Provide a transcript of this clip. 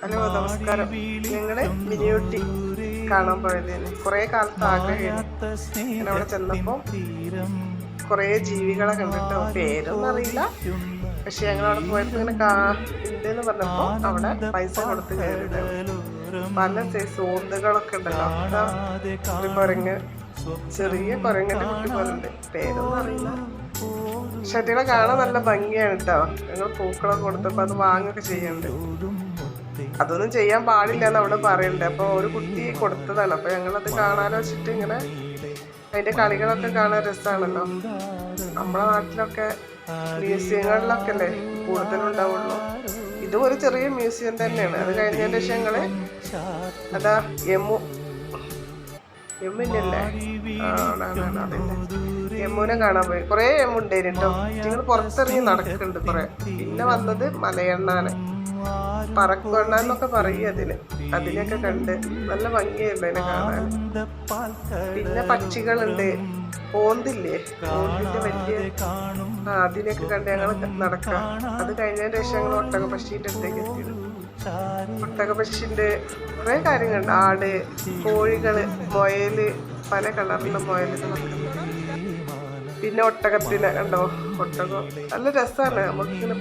Hello നമസ്കാരം. ഞങ്ങള് മിനിയൂട്ടി കാണാൻ പോയതേന് കുറേ കാലത്ത് ആഗ്രഹമായിരുന്നു. ഞാൻ അവിടെ ചെന്നപ്പോൾ കുറേ ജീവികളെ കണ്ടിട്ടോ, പേരൊന്നും അറിയില്ല. പക്ഷെ ഞങ്ങളവിടെ പോയപ്പോൾ ഇങ്ങനെ ഉണ്ടെന്ന് പറഞ്ഞപ്പോൾ അവിടെ പൈസ കൊടുത്ത് കയറിയിട്ടാണ്. പല സൈസ് ഓന്തുകളൊക്കെ ഉണ്ടല്ലോ. ഒരു കുരങ്ങ്, ചെറിയ കുരങ്ങന്റെ കുട്ടി പോലുണ്ട്, പേരൊന്നും അറിയില്ല. ഷട്ടികളെ കാണാൻ നല്ല ഭംഗിയാണ് കേട്ടോ. ഞങ്ങൾ പൂക്കളൊക്കെ കൊടുത്തപ്പോൾ അത് വാങ്ങുകയൊക്കെ ചെയ്യുന്നുണ്ട്. അതൊന്നും ചെയ്യാൻ പാടില്ല എന്ന് അവിടെ പറയുന്നുണ്ട്. അപ്പോൾ ഒരു കുട്ടി കൊടുത്തതാണ്. അപ്പോൾ ഞങ്ങളത് കാണാനോ വെച്ചിട്ട് ഇങ്ങനെ അതിൻ്റെ കളികളൊക്കെ കാണാൻ രസമാണല്ലോ. നമ്മളെ നാട്ടിലൊക്കെ മ്യൂസിയങ്ങളിലൊക്കെ അല്ലേ കൂടുതലും ഉണ്ടാവുള്ളൂ. ഇതും ഒരു ചെറിയ മ്യൂസിയം തന്നെയാണ്. അത് കഴിഞ്ഞതിന് ശേഷം ഞങ്ങള് അതാ എമ്മില്ലല്ലേ, അതിന്റെ യമുനെ കാണാൻ പോയി. കുറേ യമുണ്ടേന് കേട്ടോ. ഞങ്ങൾ പുറത്തിറങ്ങി നടക്കുന്നുണ്ട് കുറെ. പിന്നെ വന്നത് മലയണ്ണാന്, പറക്കുവണ്ണാന്നൊക്കെ പറയും അതിനെയൊക്കെ കണ്ട് നല്ല ഭംഗിയായിരുന്നു അതിനെ കാണാൻ. പിന്നെ പക്ഷികളുണ്ട്, ഓന്തില്ലേ, ഓന്തിന്റെ വലിയ അതിനെയൊക്കെ കണ്ട് ഞങ്ങൾ നടക്കാം. അത് കഴിഞ്ഞതിന് ശേഷം ഞങ്ങൾ ഒട്ടകപക്ഷിന്റെ അടുത്തേക്ക് എത്തിയത്. ഒട്ടകപക്ഷിന്റെ കുറെ കാര്യങ്ങളുണ്ട്. ആട്, കോഴികള്, മുയല്, പല കളറിലുള്ള മുയലുകളൊക്കെ. പിന്നെ ഒട്ടകത്തിനെ കണ്ടോ, ഒട്ടകം നല്ല രസമാണ്. നമുക്കിങ്ങനെ